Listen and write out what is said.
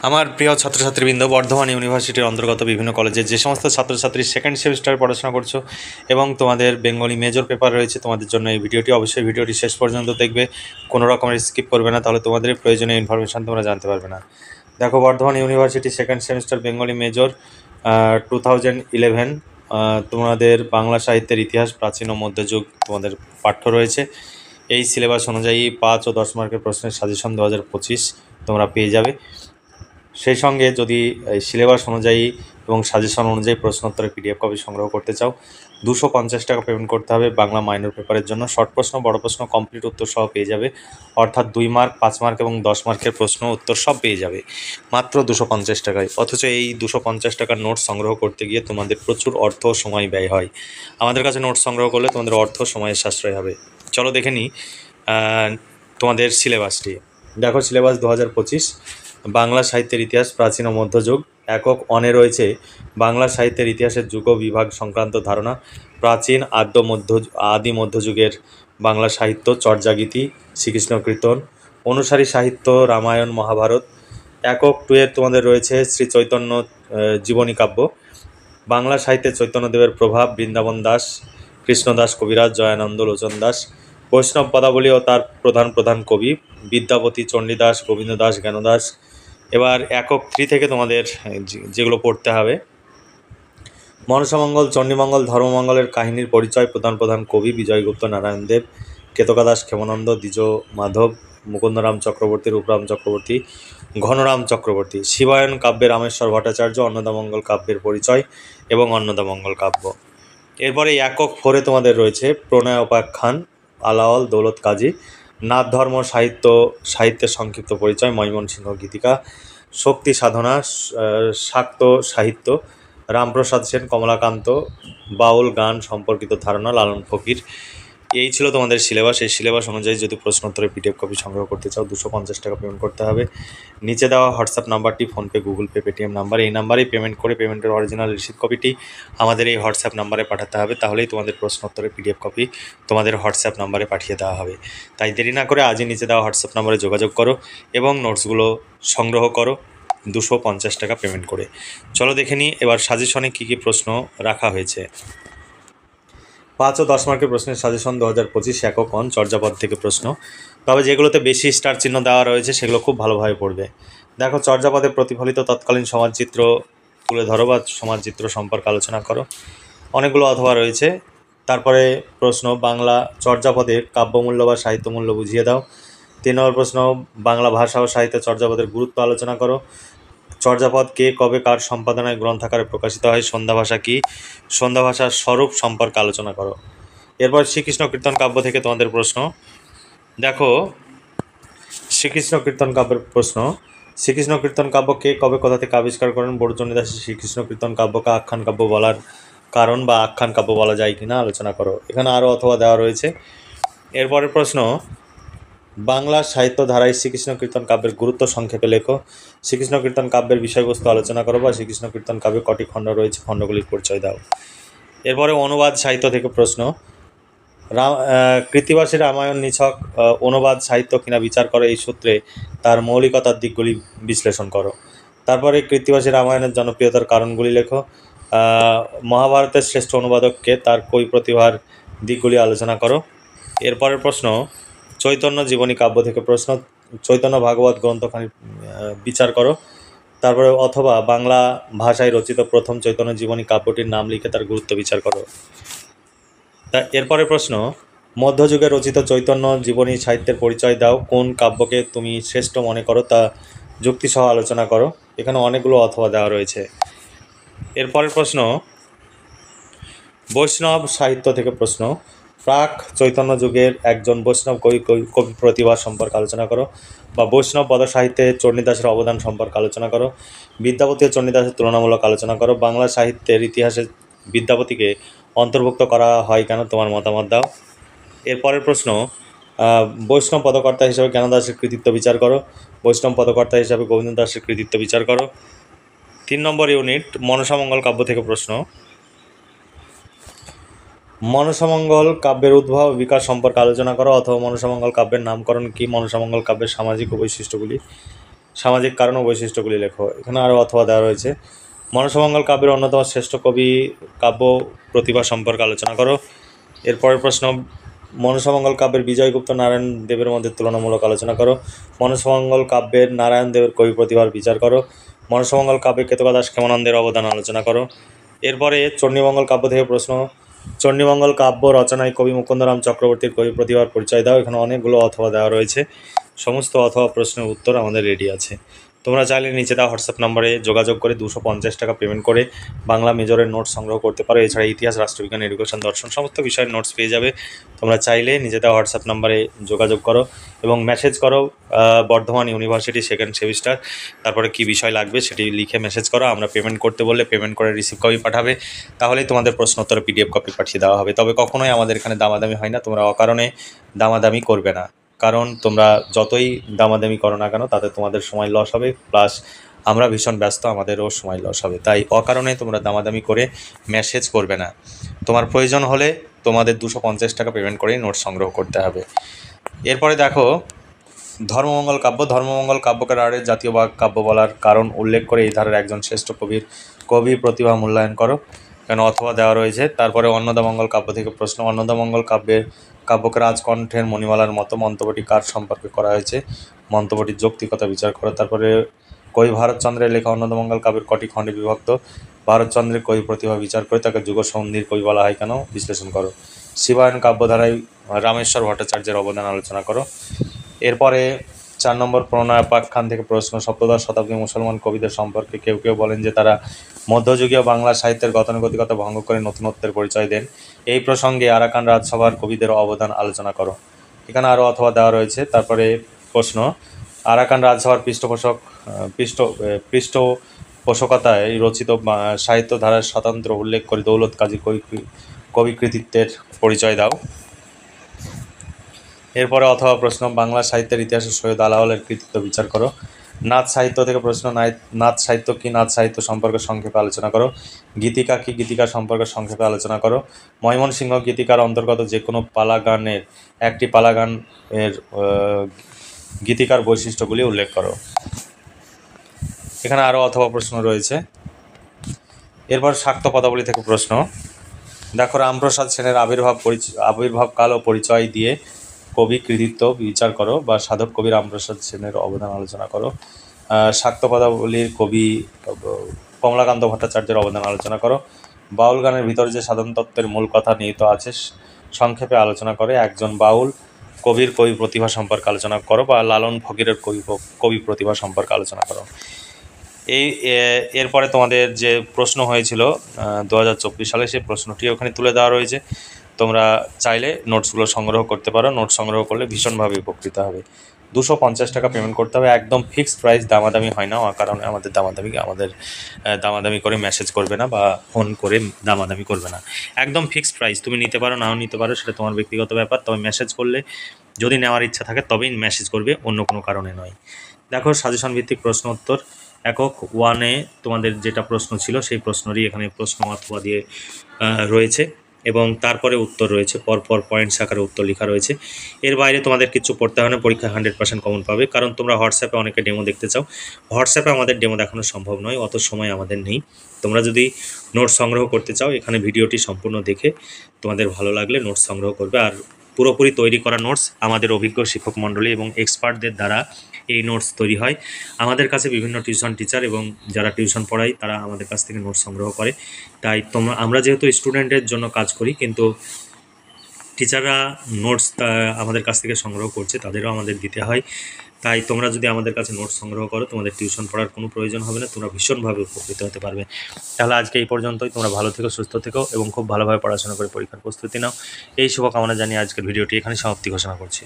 আমার প্রিয় ছাত্রছাত্রীবৃন্দ, বর্ধমান ইউনিভার্সিটির অন্তর্গত বিভিন্ন কলেজের যে সমস্ত ছাত্রছাত্রী সেকেন্ড সেমিস্টারে পড়াশোনা করছো এবং তোমাদের বেঙ্গলি মেজর পেপার রয়েছে, তোমাদের জন্য এই ভিডিওটি অবশ্যই ভিডিওটি শেষ পর্যন্ত দেখবে, কোনো রকমের স্কিপ করবে না, তাহলে তোমাদের প্রয়োজনীয় ইনফরমেশান তোমরা জানতে পারবে না। দেখো, Bardhaman university second semester Bengali major 2011 তোমাদের বাংলা সাহিত্যের ইতিহাস, প্রাচীন ও মধ্যযুগ তোমাদের পাঠ্য রয়েছে। এই সিলেবাস অনুযায়ী 5 ও 10 মার্কের প্রশ্নের সাজেশন 2025 তোমরা পেয়ে যাবে। সেই সঙ্গে যদি এই সিলেবাস অনুযায়ী এবং সাজেশন অনুযায়ী প্রশ্নোত্তরের পিডিএফ কপি সংগ্রহ করতে চাও, 250 টাকা পেমেন্ট করতে হবে বাংলা মাইনর পেপারের জন্য। শর্ট প্রশ্ন, বড় প্রশ্ন, কমপ্লিট উত্তর সহ পেয়ে যাবে, অর্থাৎ 2 মার্ক, 5 মার্ক এবং 10 মার্কের প্রশ্ন উত্তর সব পেয়ে যাবে মাত্র 250 টাকায়। অথচ এই 250 টাকার নোটস সংগ্রহ করতে গিয়ে তোমাদের প্রচুর অর্থ ও সময় ব্যয় হয়। আমাদের কাছে নোটস সংগ্রহ করলে তোমাদের অর্থ সময়ের সাশ্রয় হবে। চলো দেখে নিই তোমাদের সিলেবাসটি। দেখো, সিলেবাস 2025 বাংলা সাহিত্যের ইতিহাস, প্রাচীন ও মধ্যযুগ। একক অনে রয়েছে বাংলা সাহিত্যের ইতিহাসের যুগ বিভাগ সংক্রান্ত ধারণা, প্রাচীন আদি মধ্যযুগের বাংলা সাহিত্য, চর্যাগীতি, শ্রীকৃষ্ণ কীর্তন, অনুসারী সাহিত্য, রামায়ণ মহাভারত। একক 2 এর তোমাদের রয়েছে শ্রী চৈতন্য জীবনী কাব্য, বাংলা সাহিত্যে চৈতন্যদেবের প্রভাব, বৃন্দাবন দাস, কৃষ্ণদাস কবিরাজ, জয়ানন্দ, লোচন দাস, বৈষ্ণব পদাবলী ও তার প্রধান প্রধান কবি, বিদ্যাপতি, চণ্ডীদাস, গোবিন্দ দাস, জ্ঞানদাস। এবার একক 3 থেকে তোমাদের যেগুলো পড়তে হবে: মনসামঙ্গল, চণ্ডীমঙ্গল, ধর্মমঙ্গলের কাহিনীর পরিচয়, প্রধান প্রধান কবি, বিজয়গুপ্ত, নারায়ণদেব, কেতকাদাস, ক্ষেমানন্দ, দ্বিজ মাধব, মুকুন্দরাম চক্রবর্তী, রূপরাম চক্রবর্তী, ঘনরাম চক্রবর্তী। শিবায়ন কাব্যে রামেশ্বর ভট্টাচার্য, অন্নদামঙ্গল কাব্যের পরিচয় এবং অন্নদামঙ্গল কাব্য। এরপরে একক 4-এ তোমাদের রয়েছে প্রণয় উপাখ্যান, আলাওল, দৌলত কাজী, নাথ ধর্ম সাহিত্যের সংক্ষিপ্ত পরিচয়, ময়মনসিংহ গীতিকা, শক্তি সাধনা, শাক্ত সাহিত্য, রামপ্রসাদ সেন, কমলাকান্ত, বাউল গান সম্পর্কিত ধারণা, লালন ফকির। এই ছিল তোমাদের সিলেবাস। এই সিলেবাস অনুযায়ী যদি প্রশ্নোত্তরের পিডিএফ কপি সংগ্রহ করতে চাও, 250 টাকা পেমেন্ট করতে হবে। নিচে দেওয়া হোয়াটসঅ্যাপ নাম্বারটি PhonePe, Google pay, Paytm number, এই নাম্বারেই পেমেন্ট করে পেমেন্টের অরিজিনাল রিসিপ্ট কপিটি আমাদের এই হোয়াটসঅ্যাপ নাম্বারে পাঠাতে হবে, তাহলেই তোমাদের প্রশ্নোত্তরের পিডিএফ কপি তোমাদের হোয়াটসঅ্যাপ নাম্বারে পাঠিয়ে দেওয়া হবে। তাই দেরি না করে আজই নিচে দেওয়া হোয়াটসঅ্যাপ নাম্বারে যোগাযোগ করো এবং নোটসগুলো সংগ্রহ করো 250 টাকা পেমেন্ট করে। চলো দেখে নিই এবার সাজেশনে কী কী প্রশ্ন রাখা হয়েছে। 5 ও 10 মার্কের প্রশ্নের সাজেশন 2025 একক অন, চর্যাপদ থেকে প্রশ্ন। তবে যেগুলোতে বেশি স্টার চিহ্ন দেওয়া রয়েছে সেগুলো খুব ভালোভাবে পড়বে। দেখো, চর্যাপদে প্রতিফলিত তৎকালীন সমাজচিত্র তুলে ধরো বা সমাজচিত্র সম্পর্কে আলোচনা করো। অনেকগুলো অথবা রয়েছে। তারপরে প্রশ্ন, বাংলা চর্যাপদের কাব্যমূল্য বা সাহিত্যমূল্য বুঝিয়ে দাও। 3 নম্বর প্রশ্ন, বাংলা ভাষা ও সাহিত্য চর্যাপদের গুরুত্ব আলোচনা করো। চর্যাপদ কে, কবে, কার সম্পাদনায় গ্রন্থাকারে প্রকাশিত হয়? সন্ধ্যা ভাষা কী? সন্ধ্যা ভাষার স্বরূপ সম্পর্কে আলোচনা করো। এরপর শ্রীকৃষ্ণ কীর্তন কাব্য থেকে তোমাদের প্রশ্ন। দেখো, শ্রীকৃষ্ণ কীর্তন কাব্যের প্রশ্ন, শ্রীকৃষ্ণ কীর্তন কাব্য কে, কবে, কোথা থেকে আবিষ্কার করেন? বড়ুচণ্ডীদাসের শ্রীকৃষ্ণ কীর্তন কাব্যকে আখ্যান কাব্য বলার কারণ বা আখ্যান কাব্য বলা যায় কিনা আলোচনা করো। এখানে আরও অথবা দেওয়া রয়েছে। এরপরের প্রশ্ন, বাংলা সাহিত্য ধারায় শ্রীকৃষ্ণ কীর্তন কাব্যের গুরুত্ব সংক্ষেপে লেখো। শ্রীকৃষ্ণ কীর্তন কাব্যের বিষয়বস্তু আলোচনা করো বা শ্রীকৃষ্ণ কীর্তন কাব্যে কটি খণ্ড রয়েছে, খণ্ডগুলির পরিচয় দাও। এরপরে অনুবাদ সাহিত্য থেকে প্রশ্ন, কৃত্তিবাসী রামায়ণ নিছক অনুবাদ সাহিত্য কিনা বিচার করো, এই সূত্রে তার মৌলিকতার দিকগুলি বিশ্লেষণ করো। তারপরে কৃত্তিবাসী রামায়ণের জনপ্রিয়তার কারণগুলি লেখো। মহাভারতের শ্রেষ্ঠ অনুবাদককে, তার কই প্রতিভার দিকগুলি আলোচনা করো। এরপরের প্রশ্ন, চৈতন্য জীবনী কাব্য থেকে প্রশ্ন, চৈতন্য ভাগবত গ্রন্থখানি বিচার করো। তারপরে অথবা বাংলা ভাষায় রচিত প্রথম চৈতন্য জীবনী কাব্যটির নাম লিখে তার গুরুত্ব বিচার করো। তা এরপরে প্রশ্ন, মধ্যযুগে রচিত চৈতন্য জীবনী সাহিত্যের পরিচয় দাও। কোন কাব্যকে তুমি শ্রেষ্ঠ মনে করো তা যুক্তিসহ আলোচনা করো। এখানে অনেকগুলো অথবা দেওয়া রয়েছে। এরপরের প্রশ্ন, বৈষ্ণব সাহিত্য থেকে প্রশ্ন, প্রাক চৈতন্য যুগের একজন বৈষ্ণব কবি প্রতিভা সম্পর্কে আলোচনা করো বা বৈষ্ণব পদ সাহিত্যে চণ্ডীদাসের অবদান সম্পর্কে আলোচনা করো। বিদ্যাপতি ও চণ্ডীদাসের তুলনামূলক আলোচনা করো। বাংলা সাহিত্যের ইতিহাসে বিদ্যাপতিকে অন্তর্ভুক্ত করা হয় কেন, তোমার মতামত দাও। এরপরের প্রশ্ন, বৈষ্ণব পদকর্তা হিসেবে জ্ঞানদাসের কৃতিত্ব বিচার করো। বৈষ্ণব পদকর্তা হিসাবে গোবিন্দ দাসের কৃতিত্ব বিচার করো। 3 নম্বর ইউনিট, মনসামঙ্গল কাব্য থেকে প্রশ্ন, মনসামঙ্গল কাব্যের উদ্ভব বিকাশ সম্পর্কে আলোচনা করো অথবা মনসামঙ্গল কাব্যের নামকরণ কি, মনসামঙ্গল কাব্যের সামাজিক বৈশিষ্ট্যগুলি সামাজিক কারণ ও বৈশিষ্ট্যগুলি লেখো। এখানে আরও অথবা দেওয়া রয়েছে। মনসামঙ্গল কাব্যের অন্যতম শ্রেষ্ঠ কবি কাব্য প্রতিভা সম্পর্কে আলোচনা করো। এরপরের প্রশ্ন, মনসামঙ্গল কাব্যের বিজয়গুপ্ত নারায়ণ দেবের মধ্যে তুলনামূলক আলোচনা করো। মনসামঙ্গল কাব্যের নারায়ণ দেবের কবি প্রতিভার বিচার করো। মনসামঙ্গল কাব্যে কেতকাদাস ক্ষেমানন্দের অবদান আলোচনা করো। এরপরে চণ্ডীমঙ্গল কাব্য থেকে প্রশ্ন, চণ্ডীমঙ্গল কাব্য রচনায় কবি মুকুন্দরাম চক্রবর্তীর কবি প্রতিভার পরিচয় দাও। এখানে অনেকগুলো অথবা দেওয়া রয়েছে, সমস্ত অথবা প্রশ্নের উত্তর আমাদের রেডি আছে। তোমরা চাইলে নিচে দেওয়া হোয়াটসঅ্যাপ নম্বরে যোগাযোগ করে 250 টাকা পেমেন্ট করে বাংলা মেজরের নোটস সংগ্রহ করতে পারো। এছাড়া ইতিহাস, রাষ্ট্রবিজ্ঞান, এডুকেশন, দর্শন সমস্ত বিষয়ের নোটস পেয়ে যাবে। তোমরা চাইলে নিজে দেওয়া হোয়াটসঅ্যাপ নম্বরে যোগাযোগ করো এবং মেসেজ করো বর্ধমান ইউনিভার্সিটি সেকেন্ড সেমিস্টার, তারপরে কী বিষয় লাগবে সেটি লিখে মেসেজ করো। আমরা পেমেন্ট করতে বললে পেমেন্ট করে রিসিভ কপি পাঠাবে, তাহলেই তোমাদের প্রশ্ন উত্তরে PDF কপি পাঠিয়ে দেওয়া হবে। তবে কখনোই আমাদের এখানে দামাদামি হয় না, তোমরা অকারণে দামাদামি করবে না, কারণ তোমরা যতই দামাদামি করো না কেন তাতে তোমাদের সময় লস হবে, প্লাস আমরা ভীষণ ব্যস্ত, আমাদেরও সময় লস হবে। তাই অকারণে তোমরা দামাদামি করে মেসেজ করবে না। তোমার প্রয়োজন হলে তোমাদের 250 টাকা পেমেন্ট করেই নোট সংগ্রহ করতে হবে। এরপরে দেখো ধর্মমঙ্গল কাব্য। ধর্মমঙ্গল কাব্যকে রাঢ়ের জাতীয় কাব্য বলার কারণ উল্লেখ করে এই ধারার একজন শ্রেষ্ঠ কবি প্রতিভা মূল্যায়ন করো। এখানে অথবা দেওয়া রয়েছে। তারপরে অন্নদামঙ্গল কাব্য থেকে প্রশ্ন, অন্নদামঙ্গল কাব্যকে রাজকণ্ঠের মণিমালার মতো মন্তব্যটি কার সম্পর্কে করা হয়েছে, মন্তব্যটির যৌক্তিকতা বিচার করো। তারপরে কবি ভারতচন্দ্রের লেখা অন্নদামঙ্গল কাব্যের কটি খণ্ডে বিভক্ত, ভারতচন্দ্রের কবি প্রতিভা বিচার করে তাকে যুগসন্ধির কবি বলা হয় কেন বিশ্লেষণ করো। শিবায়ন কাব্যধারায় রামেশ্বর ভট্টাচার্যের অবদান আলোচনা করো। এরপরে 4 নম্বর প্রণয়োপাখ্যান থেকে প্রশ্ন, সপ্তদশ শতাব্দী মুসলমান কবিদের সম্পর্কে কেউ কেউ বলেন যে তারা মধ্যযুগীয় বাংলা সাহিত্যের গতানুগতিকতা ভঙ্গ করে নতুনত্বের পরিচয় দেন। এই প্রসঙ্গে আরাকান রাজসভার কবিদের অবদান আলোচনা করো। এখানে আরও অথবা দেওয়া রয়েছে। তারপরে প্রশ্ন, আরাকান রাজসভার পৃষ্ঠপোষকতায় রচিত সাহিত্য ধারার স্বতন্ত্র উল্লেখ করে দৌলত কাজী কবি কৃতিত্বের পরিচয় দাও। এরপরে অথবা প্রশ্ন, বাংলা সাহিত্যের ইতিহাসে সৈয়দ আলাওলের কৃতিত্ব বিচার করো। নাচ সাহিত্য থেকে প্রশ্ন, নাচ সাহিত্য কি, নাচ সাহিত্য সম্পর্কে সংক্ষেপে আলোচনা করো। গীতিকা কি, গীতিকা সম্পর্কে সংক্ষেপে আলোচনা করো। ময়মনসিংহ গীতিকার অন্তর্গত যে কোনো পালা গানের একটি পালা গানের গীতিকার বৈশিষ্ট্যগুলি উল্লেখ করো। এখানে আরও অথবা প্রশ্ন রয়েছে। এরপর শাক্ত পদাবলী থেকে প্রশ্ন, দেখো রামপ্রসাদ সেনের আবির্ভাব কাল ও পরিচয় দিয়ে কবি কৃতিত্ব বিচার করো, বা সাধক কবি রামপ্রসাদ সেনের অবদান আলোচনা করো। শাক্ত পদাবলীর কবি কমলাকান্ত ভট্টাচার্যের অবদান আলোচনা করো। বাউল গানের ভিতরে যে সাধন তত্ত্বের মূল কথা নিহিত আছে সংক্ষেপে আলোচনা করে। একজন বাউল কবির কবি প্রতিভা সম্পর্কে আলোচনা করো, বা লালন ফকিরের কবি প্রতিভা সম্পর্কে আলোচনা করো। এরপরে তোমাদের যে প্রশ্ন হয়েছিল 2024 সালে, সেই প্রশ্নটি ওখানে তুলে দেওয়া রয়েছে। তোমরা চাইলে নোটসগুলো সংগ্রহ করতে পারো। নোটস সংগ্রহ করলে ভীষণভাবে উপকৃত হবে। 250 টাকা পেমেন্ট করতে হবে, একদম ফিক্সড প্রাইস, দামাদামি হয় না। কারণে আমাদের দামাদামি করে মেসেজ করবে না বা ফোন করে দামাদামি করবে না। একদম ফিক্সড প্রাইস, তুমি নিতে পারো নাও নিতে পারো, সেটা তোমার ব্যক্তিগত ব্যাপার। তবে মেসেজ করলে যদি নেওয়ার ইচ্ছা থাকে তবেই মেসেজ করবে, অন্য কোনো কারণে নয়। দেখো সাজেশন ভিত্তিক প্রশ্ন উত্তর একক 1-এ তোমাদের যেটা প্রশ্ন ছিল সেই প্রশ্নেরই এখানে প্রশ্ন অথবা দিয়ে রয়েছে, এবং তারপরে উত্তর রয়েছে, পরপর পয়েন্টস আকারে উত্তর লেখা রয়েছে। এর বাইরে তোমাদের কিছু পড়তে হয় না, পরীক্ষায় 100% কমন পাবে। কারণ তোমরা হোয়াটসঅ্যাপে অনেকে ডেমো দেখতে চাও, হোয়াটসঅ্যাপে আমাদের ডেমো দেখানো সম্ভব নয়, অত সময় আমাদের নেই। তোমরা যদি নোটস সংগ্রহ করতে চাও, এখানে ভিডিওটি সম্পূর্ণ দেখে তোমাদের ভালো লাগলে নোটস সংগ্রহ করবে। আর পুরোপুরি তৈরি করা নোটস আমাদের অভিজ্ঞ শিক্ষক মণ্ডলী এবং এক্সপার্টদের দ্বারা এই নোটস তৈরি হয়। আমাদের কাছে বিভিন্ন টিউশন টিচার এবং যারা টিউশন পড়ায় তারা আমাদের কাছ থেকে নোটস সংগ্রহ করে। তাই আমরা যেহেতু স্টুডেন্টের জন্য কাজ করি, কিন্তু টিচাররা নোটস আমাদের কাছ থেকে সংগ্রহ করছে, তাদেরও আমাদের দিতে হয়। তাই তোমরা যদি আমাদের কাছে নোটস সংগ্রহ করো, তোমাদের টিউশন পড়ার কোনো প্রয়োজন হবে না, তোমরা ভীষণভাবে উপকৃত হতে পারবে। তাহলে আজকে এই পর্যন্তই। তোমরা ভালো থেকো, সুস্থ থেকো এবং খুব ভালোভাবে পড়াশোনা করে পরীক্ষার প্রস্তুতি নাও। এই শুভকামনা জানিয়ে আজকের ভিডিওটি এখানে সমাপ্তি ঘোষণা করছি।